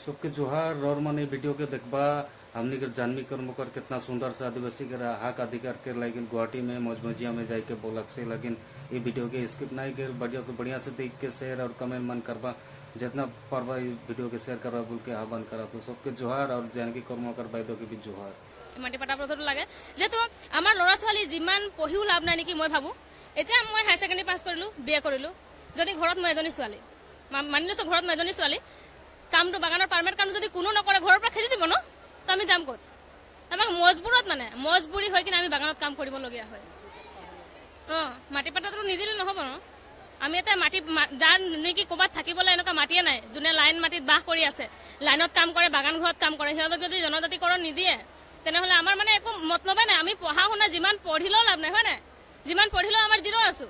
सबके जोहार और माने वीडियो के देखबा हमनी के जानवी कर्मकर कितना सुंदर से आदिवासी के हक अधिकार के लेकिन गुवाहाटी में मौजमजिया में जाके बोलक से लेकिन ये वीडियो के स्किप नहीं कर बढ़िया से देख के शेयर और कमेंट मन करबा जितना पारबा वीडियो के शेयर करबा बोल के आह्वान करा तो सबके जोहार और जानवी कर्मकर বাইদেউ के भी जोहार মাটি পাতা পদ্ধতি লাগে যেহেতু আমাৰ ল'ৰা ছোৱালী যিমান পঢ়িও লাভ নাই নেকি মই ভাবো এতিয়া মই হাই সেকেন্ডাৰী পাছ কৰিলো বিএ কৰিলো যদি ঘৰত মই এজনী ছোৱালী মানি লৈছো ঘৰত মই এজনী ছোৱালী কামটো বাগানৰ পাৰমেণ্ট কাম যদি কোনো নকৰে ঘৰৰ পৰা খেদি দিব ন তো আমি যাম ক'ত আমাক মজবুৰত মানে মজবুৰি হৈ কিনে আমি বাগানত কাম কৰিবলগীয়া হয় মাটি পাতাটো নিদিলে নহ'ব ন আমি এটা মাটি যাৰ নেকি ক'ৰবাত থাকিবলৈ এনেকুৱা মাটিয়ে নাই যোনে লাইন মাটিত বাস কৰি আছে লাইনত কাম কৰে বাগান ঘৰত কাম কৰে সিহঁতক যদি জনজাতিকৰণ নিদিয়ে তেনেহ'লে আমাৰ মানে একো মতলবে নাই আমি পঢ়া শুনা যিমান পঢ়িলেও লাভ নাই হয় নাই যিমান পঢ়িলেও আমাৰ জিৰ' আছো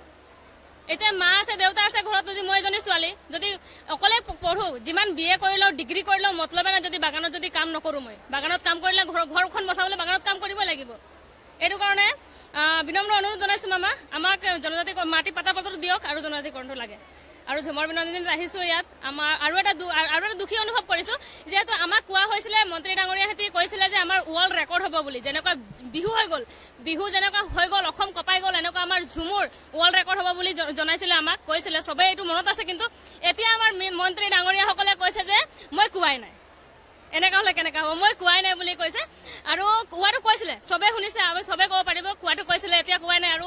এতিয়া মা আছে দেউতা আছে ঘৰত যদি মই এজনী ছোৱালী যদি অকলে পঢ়ো যিমান বিএ কৰিলেও ডিগ্ৰী কৰিলেও মতলবে নাই যদি বাগানত যদি কাম নকৰো মই বাগানত কাম কৰিলে ঘৰখন বচাবলৈ বাগানত কাম কৰিব লাগিব এইটো কাৰণে বিনম্ৰ অনুৰোধ জনাইছো মামা আমাক জনজাতি মাটি পাতা পত্ৰটো দিয়ক আৰু জনজাতিকৰণটো লাগে আৰু ঝুমৰ বিনোদিনীত আহিছো ইয়াত আমাৰ আৰু এটা দুখী অনুভৱ কৰিছো যেহেতু আমাক কোৱা হৈছিলে মন্ত্ৰী ডাঙৰীয়াহঁতে কৈছিলে যে আমাৰ ৱৰ্ল্ড ৰেকৰ্ড হ'ব বুলি যেনেকুৱা বিহু হৈ গ'ল বিহু যেনেকুৱা হৈ গ'ল অসম কপাই গ'ল এনেকুৱা আমাৰ ঝুমৰ ৱৰ্ল্ড ৰেকৰ্ড হ'ব বুলি জনাইছিলে আমাক কৈছিলে সবে এইটো মনত আছে কিন্তু এতিয়া আমাৰ মন্ত্ৰী ডাঙৰীয়াসকলে কৈছে যে মই কোৱাই নাই এনেকা হলে কেনেকা হ'ব মই কোৱাই নাই বুলি কৈছে আৰু কোৱাটো কৈছিলে সবে শুনিছে আমি সবে ক'ব পাৰিব কোৱাটো কৈছিলে এতিয়া কোৱাই নাই আৰু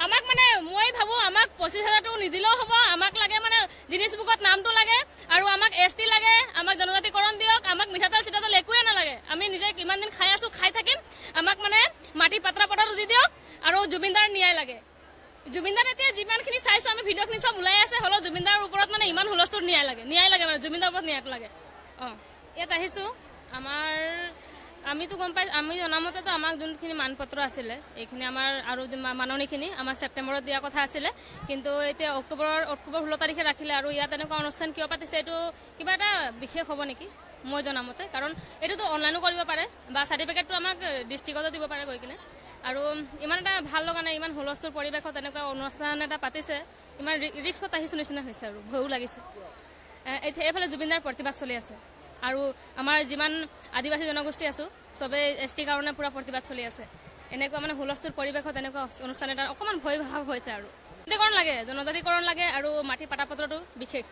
আমাক মানে মই ভাবো আমাক 25,000টো নিদিলেও হ'ব আমাক লাগে মানে জিনিছ বুকত নামটো লাগে আৰু আমাক এছটি লাগে আমাক জনজাতিকৰণ দিয়ক আমাক মিঠাতেল চিঠাতেল একোৱে নালাগে আমি নিজে কিমান দিন খাই আছো খাই থাকিম আমাক মানে মাটি পাত্ৰা পটাটো দি দিয়ক আৰু জুবিনদাৰ ন্যায় লাগে জুবিনদাৰ এতিয়া যিমানখিনি চাইছো আমি ভিডিঅ'খিনি চব ওলাই আছে হ'লেও জুবিনদাৰৰ ওপৰত মানে ইমান হুলস্থুল ন্যায় লাগে মানে জুবিনদাৰৰ ওপৰত ন্যায়টো লাগে ইয়াত আহিছো আমাৰ আমিতো গম পাই আমি জনামতেতো আমাক যোনখিনি মানপত্ৰ আছিলে এইখিনি আমাৰ আৰু মাননিখিনি আমাৰ ছেপ্টেম্বৰত দিয়া কথা আছিলে কিন্তু এতিয়া অক্টোবৰ 16 তাৰিখে ৰাখিলে আৰু ইয়াত এনেকুৱা অনুষ্ঠান কিয় পাতিছে এইটো কিবা এটা বিশেষ হ'ব নেকি মই জনামতে কাৰণ এইটোতো অনলাইনো কৰিব পাৰে বা চাৰ্টিফিকেটটো আমাক ডিষ্ট্ৰিক্টতো দিব পাৰে গৈ কিনে আৰু ইমান এটা ভাল লগা নাই ইমান হুলস্থুল পৰিৱেশত এনেকুৱা অনুষ্ঠান এটা পাতিছে ইমান ৰিক্সত আহিছো নিচিনা হৈছে আৰু ভয়ো লাগিছে এইফালে জুবিনদাৰ প্ৰতিবাদ চলি আছে আৰু আমাৰ যিমান আদিবাসী জনগোষ্ঠী আছো সবে এছটি কাৰণে পুৰা প্ৰতিবাদ চলি আছে এনেকুৱা মানে হুলস্থুল পৰিৱেশত এনেকুৱা অনুষ্ঠান এটা অকণমান ভয় ভাৱ হৈছে আৰু জনজাতিকৰণ লাগে আৰু মাটি পাতা পত্ৰটো বিশেষ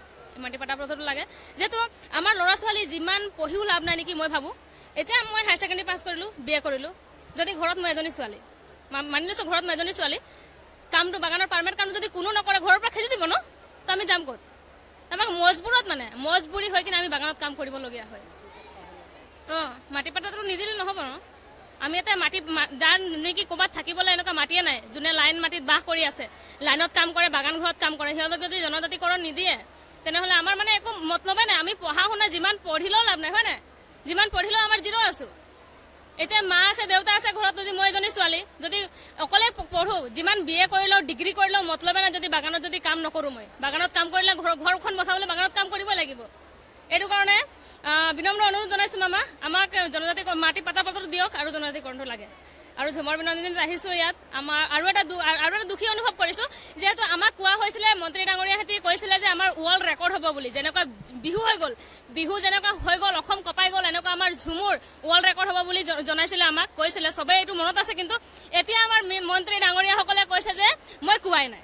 মাটি পাতা পত্ৰটো লাগে যেহেতু আমাৰ ল'ৰা ছোৱালী যিমান পঢ়িও লাভ নাই নেকি মই ভাবো এতিয়া মই হাই সেকেন্ডাৰী পাছ কৰিলো বিএ কৰিলো যদি ঘৰত মই এজনী ছোৱালী মানি লৈছো ঘৰত মই এজনী ছোৱালী কামটো বাগানৰ পাৰমেণ্ট কাম যদি কোনো নকৰে ঘৰৰ পৰা খেদি দিব ন তো আমি যাম ক'ত আমাক মজবুৰত মানে মজবুৰি হৈ কিনে আমি বাগানত কাম কৰিবলগীয়া হয় মাটি পাতাটো নিদিলে নহ'ব ন আমি এটা মাটি যাৰ নেকি ক'ৰবাত থাকিবলৈ এনেকুৱা মাটিয়ে নাই যোনে লাইন মাটিত বাস কৰি আছে লাইনত কাম কৰে বাগান ঘৰত কাম কৰে সিহঁতক যদি জনজাতিকৰণ নিদিয়ে তেনেহ'লে আমাৰ মানে একো মতলবে নাই আমি পঢ়া শুনা যিমান পঢ়িলেও লাভ নাই হয় নাই যিমান পঢ়িলেও আমাৰ জিৰ' আছো এতিয়া মা আছে দেউতা আছে ঘৰত যদি মই এজনী ছোৱালী যদি অকলে পঢ়ো যিমান বিএ কৰিলেও ডিগ্ৰী কৰিলেও মতলবে নাই যদি বাগানত যদি কাম নকৰো মই বাগানত কাম কৰিলে ঘৰখন বচাবলৈ বাগানত কাম কৰিব লাগিব এইটো কাৰণে বিনম্ৰ অনুৰোধ জনাইছো মামা আমাক জনজাতি মাটি পাতা পত্ৰটো দিয়ক আৰু জনজাতিকৰণটো লাগে আৰু ঝুমৰ বিনোদিনীত আহিছো ইয়াত আমাৰ আৰু এটা দুখী অনুভৱ কৰিছো যেহেতু আমাক কোৱা হৈছিলে মন্ত্ৰী ডাঙৰীয়াহঁতে কৈছিলে যে আমাৰ ৱৰ্ল্ড ৰেকৰ্ড হ'ব বুলি যেনেকুৱা বিহু হৈ গ'ল বিহু যেনেকুৱা হৈ গ'ল অসম কপাই গ'ল এনেকুৱা আমাৰ ঝুমৰ ৱৰ্ল্ড ৰেকৰ্ড হ'ব বুলি জনাইছিলে আমাক কৈছিলে সবে এইটো মনত আছে কিন্তু এতিয়া আমাৰ মন্ত্ৰী ডাঙৰীয়াসকলে কৈছে যে মই কোৱাই নাই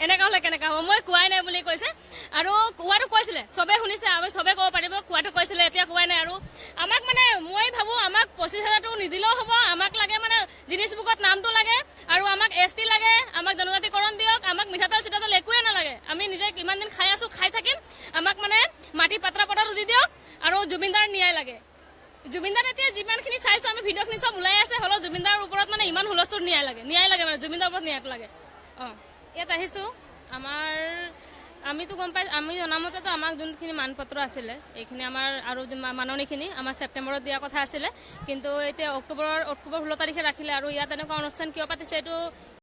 এনেকা হলে কেনেকা হ'ব মই কোৱাই নাই বুলি কৈছে আৰু কোৱাটো কৈছিলে সবে শুনিছে আমি সবে ক'ব পাৰিব কোৱাটো কৈছিলে এতিয়া কোৱাই নাই আৰু আমাক মানে মই ভাবো আমাক 25,000টো নিদিলেও হ'ব আমাক লাগে মানে জিনিছ বুকত নামটো লাগে আৰু আমাক এছটি লাগে আমাক জনজাতিকৰণ দিয়ক আমাক মিঠাতেল চিঠাতেল একোৱে নালাগে আমি নিজে কিমান দিন খাই আছো খাই থাকিম আমাক মানে মাটি পাত্ৰা পটাটো দি দিয়ক আৰু জুবিনদাৰ ন্যায় লাগে জুবিনদাৰ এতিয়া যিমানখিনি চাইছো আমি ভিডিঅ'খিনি চব ওলাই আছে হ'লেও জুবিনদাৰৰ ওপৰত মানে ইমান হুলস্থুল ন্যায় লাগে মানে জুবিনদাৰৰ ওপৰত ন্যায়টো লাগে ইয়াত আহিছো আমাৰ আমিতো গম পাই আমি জনামতেতো আমাক যোনখিনি মানপত্ৰ আছিলে এইখিনি আমাৰ আৰু মাননিখিনি আমাৰ ছেপ্টেম্বৰত দিয়া কথা আছিলে কিন্তু এতিয়া অক্টোবৰ 16 তাৰিখে ৰাখিলে আৰু ইয়াত এনেকুৱা অনুষ্ঠান কিয় পাতিছে এইটো